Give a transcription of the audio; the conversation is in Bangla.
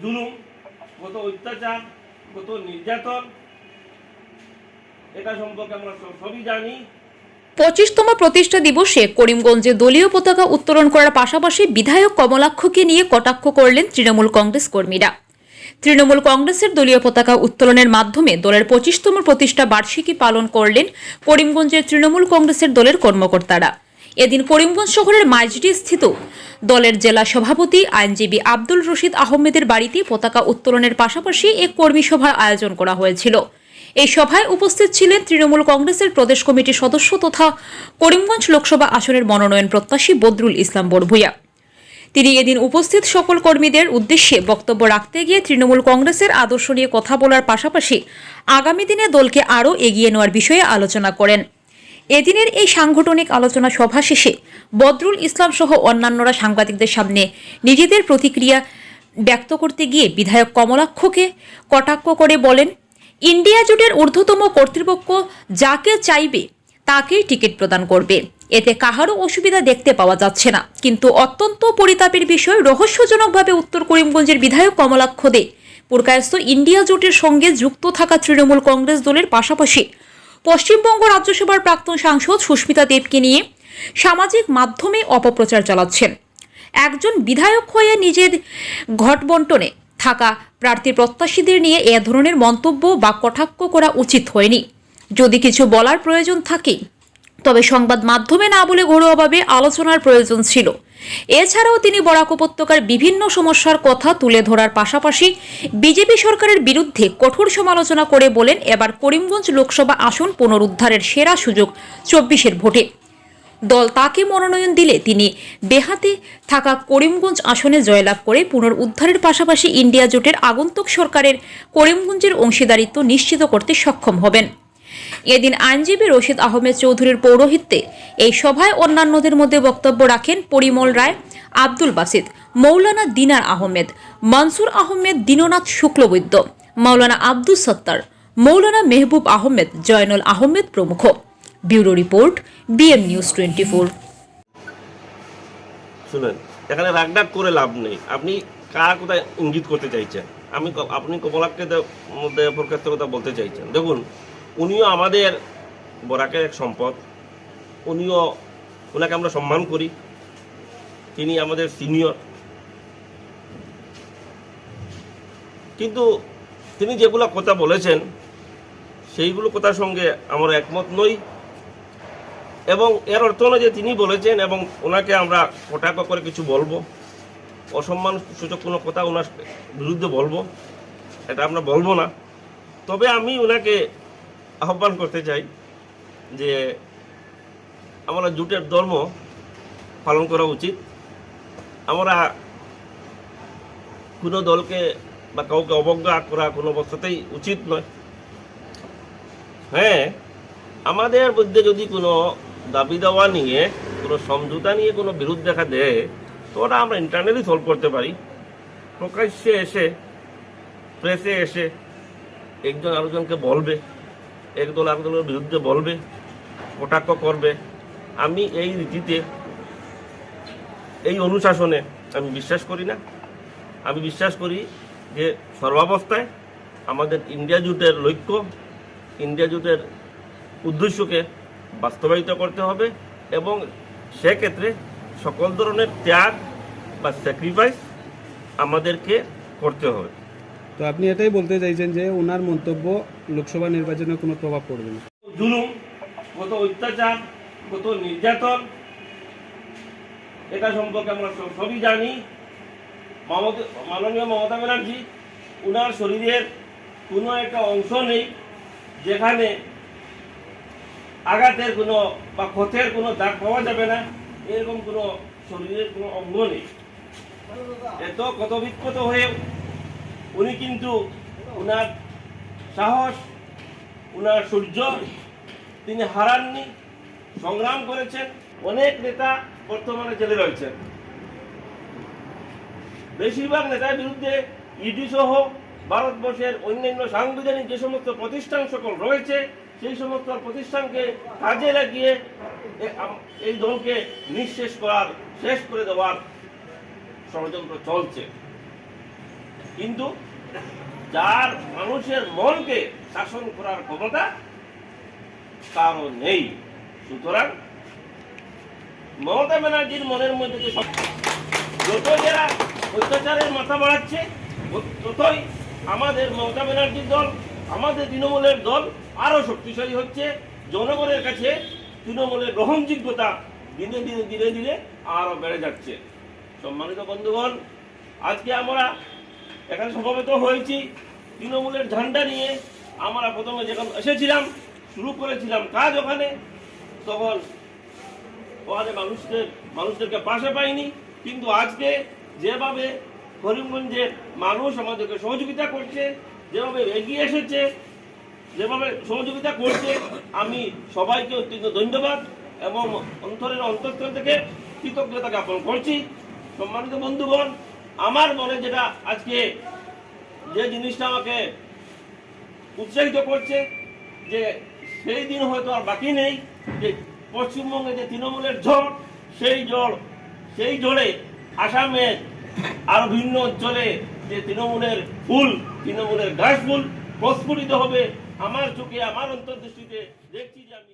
জুলুম, কত অত্যাচার, কত নির্যাতন, এটা সম্পর্কে আমরা সবই জানি। 25তম প্রতিষ্ঠা দিবসে করিমগঞ্জে দলীয় পতাকা উত্তোলন করার পাশাপাশি বিধায়ক কমলাক্ষকে নিয়ে কটাক্ষ করলেন তৃণমূল কংগ্রেস কর্মীরা। তৃণমূল কংগ্রেসের দলীয় পতাকা উত্তোলনের মাধ্যমে দলের 25তম প্রতিষ্ঠা বার্ষিকী পালন করলেন করিমগঞ্জের তৃণমূল কংগ্রেসের দলের কর্মকর্তারা। এদিন করিমগঞ্জ শহরের মাইজডি স্থিত দলের জেলা সভাপতি আইনজীবী আব্দুল রশিদ আহমেদের বাড়িতে পতাকা উত্তোলনের পাশাপাশি এক কর্মী সভার আয়োজন করা হয়েছিল। এই সভায় উপস্থিত ছিলেন তৃণমূল কংগ্রেসের প্রদেশ কমিটির সদস্য তথা করিমগঞ্জ লোকসভা আসনের মনোনয়ন প্রত্যাশী বদরুল ইসলাম বড়ভূইয়া। তিনি এদিন উপস্থিত সকল কর্মীদের উদ্দেশ্যে বক্তব্য রাখতে গিয়ে তৃণমূল কংগ্রেসের আদর্শ নিয়ে কথা বলার পাশাপাশি আগামী দিনে দলকে আরও এগিয়ে নেওয়ার বিষয়ে আলোচনা করেন। এদিনের এই সাংগঠনিক আলোচনা সভা শেষে বদরুল ইসলাম সহ অন্যান্যরা সাংবাদিকদের সামনে নিজেদের প্রতিক্রিয়া ব্যক্ত করতে গিয়ে বিধায়ক কমলাক্ষকে কটাক্ষ করে বলেন, ইন্ডিয়া জোটের ঊর্ধ্বতম কর্তৃপক্ষ যাকে চাইবে তাকেই টিকিট প্রদান করবে, এতে কাহারও অসুবিধা দেখতে পাওয়া যাচ্ছে না। কিন্তু অত্যন্ত পরিতাপের বিষয়, রহস্যজনকভাবে উত্তর করিমগঞ্জের বিধায়ক কমলাক্ষ দে পুরকায়স্থ ইন্ডিয়া জোটের সঙ্গে যুক্ত থাকা তৃণমূল কংগ্রেস দলের পাশাপাশি পশ্চিমবঙ্গ রাজ্যসভার প্রাক্তন সাংসদ সুস্মিতা দেবকে নিয়ে সামাজিক মাধ্যমে অপপ্রচার চালাচ্ছেন। একজন বিধায়ক হয়ে নিজের ঘটবন্টনে থাকা প্রার্থী প্রত্যাশীদের নিয়ে এ ধরনের মন্তব্য বা কটাক্ষ করা উচিত হয়নি। যদি কিছু বলার প্রয়োজন থাকে তবে সংবাদ মাধ্যমে না বলে ঘরোয়াভাবে আলোচনার প্রয়োজন ছিল। এছাড়াও তিনি বরাক উপত্যকার বিভিন্ন সমস্যার কথা তুলে ধরার পাশাপাশি বিজেপি সরকারের বিরুদ্ধে কঠোর সমালোচনা করে বলেন, এবার করিমগঞ্জ লোকসভা আসন পুনরুদ্ধারের সেরা সুযোগ 24-এর ভোটে। দল তাকে মনোনয়ন দিলে তিনি বেহাতে থাকা করিমগঞ্জ আসনে জয়লাভ করে পুনরুদ্ধারের পাশাপাশি ইন্ডিয়া জোটের আগন্তুক সরকারের করিমগঞ্জের অংশীদারিত্ব নিশ্চিত করতে সক্ষম হবেন। এদিন আইনজীবী রশিদ আহমেদ চৌধুরীর পৌরোহিত্যে এই সভায় অন্যান্যদের মধ্যে বক্তব্য রাখেন পরিমল রায়, আব্দুল বাসিত, মৌলানা দিনার আহমেদ, মনসুর আহমেদ, দীননাথ শুক্লবৈদ্য, মৌলানা আব্দুস সত্তার, মৌলানা মেহবুব আহমেদ, জয়নুল আহমেদ প্রমুখ। Bureau report, BM news 24। শুনেন, এখানে রাগডাক করে লাভ নেই। আপনি কার কোথায় ইঙ্গিত করতে চাইছেন? আপনি কমলাক্ষের মধ্যে প্রকাশের কথা বলতে চাইছেন। দেখুন, উনিও আমাদের বরাকের এক সম্পদ, ওনাকে আমরা সম্মান করি, তিনি আমাদের সিনিয়র। কিন্তু তিনি যেগুলো কথা বলেছেন সেইগুলো কথার সঙ্গে আমরা একমত নই, এবং এর অর্থ নয় যে তিনি বলেছেন এবং ওনাকে আমরা কটাক্ষ করে কিছু বলবো, অসম্মান সূচক কোনো কথা ওনার বিরুদ্ধে বলবো, এটা আমরা বলবো না। তবে আমি ওনাকে আহ্বান করতে চাই যে আমরা জোটের ধর্ম পালন করা উচিত। আমরা কোনো দলকে বা কাউকে অবজ্ঞা করা কোনো অবস্থাতেই উচিত নয়। হ্যাঁ, আমাদের মধ্যে যদি কোনো দাবি দেওয়া নিয়ে, কোনো সমঝোতা নিয়ে কোনো বিরোধ দেখা দেয়, তো ওটা আমরা ইন্টারনালি সলভ করতে পারি। প্রকাশ্যে এসে, প্রেসে এসে একজন আরেকজনকে বলবে, একদল আরেকদলের বিরুদ্ধে বলবে, কটাক্ষ করবে, আমি এই রীতিতে, এই অনুশাসনে আমি বিশ্বাস করি না। আমি বিশ্বাস করি যে সর্বাবস্থায় আমাদের ইন্ডিয়া জোটের লক্ষ্য, ইন্ডিয়া জোটের উদ্দেশ্যকে বাস্তবায়িত করতে হবে, এবং সেক্ষেত্রে সকল ধরনের ত্যাগ বা স্যাক্রিফাইস আমাদেরকে করতে হবে। তো আপনি এটাই বলতে চাইছেন যে ওনার মন্তব্য লোকসভা নির্বাচনে কোনো প্রভাব পড়বে না? জুলুম, কত অত্যাচার, কত নির্যাতন, এটা সম্পর্কে আমরা সবই জানি। মাননীয় মমতা ব্যানার্জি, ওনার শরীরের কোনো একটা অংশ নেই যেখানে আঘাতের কোনো বা ক্ষতের কোনো দাগ পাওয়া যাবে না, এরকম কোনো শরীরের কোনো অঙ্গ নেই। এত ক্ষতবিক্ষত হয়ে উনি কিন্তু ওনার সাহস, ওনার সূর্য তিনি হারাননি, সংগ্রাম করেছেন। অনেক নেতা বর্তমানে জেলে রয়েছেন, বেশিরভাগ নেতার বিরুদ্ধে ইডি সহ ভারতবর্ষের অন্যান্য সাংবিধানিক যে সমস্ত প্রতিষ্ঠান সকল রয়েছে, সেই সমস্ত প্রতিষ্ঠানকে কাজে লাগিয়ে এই দলকে নিঃশেষ করার, শেষ করে দেওয়ার ষড়যন্ত্র চলছে। কিন্তু যার মানুষের মনকে শাসন করার ক্ষমতা তারও নেই। সুতরাং মমতা ব্যানার্জির মনের মধ্যে যে যত যারা অত্যাচারের মাথা বাড়াচ্ছে ততই আমাদের মমতা ব্যানার্জির দল, আমাদের তৃণমূলের দল আরো শক্তিশালী হচ্ছে। জনগণের কাছে তৃণমূলের গ্রহণযোগ্যতা দিনে দিনে ধীরে ধীরে আরো বেড়ে যাচ্ছে। সম্মানিত বন্ধুগণ, আজকে আমরা এখানে সমবেত হয়েছি তৃণমূলের ঝান্ডা নিয়ে। আমরা প্রথমে যখন এসেছিলাম, শুরু করেছিলাম কাজ ওখানে, তখন ওখানে মানুষদেরকে পাশে পাইনি। কিন্তু আজকে যেভাবে করিমগঞ্জের মানুষ আমাদেরকে সহযোগিতা করছে, যেভাবে এগিয়ে এসেছে, যেভাবে সহযোগিতা করছে, আমি সবাইকে অত্যন্ত ধন্যবাদ এবং অন্তরের অন্তঃস্থল থেকে কৃতজ্ঞতা জ্ঞাপন করছি। সম্মানিত বন্ধুগণ, আমার মনে যেটা আজকে যে জিনিসটা আমাকে উৎসাহিত করছে, যে সেই দিন হয়তো আর বাকি নেই, যে পশ্চিমবঙ্গে যে তৃণমূলের ঝড়, সেই ঝড়ে আসামের আরো ভিন্ন অঞ্চলে যে তৃণমূলের ফুল, তৃণমূলের ঘাস ফুল প্রস্ফুটিত হবে। আমার চোখে, আমার অন্তর্দৃষ্টিতে দেখছি যে আমি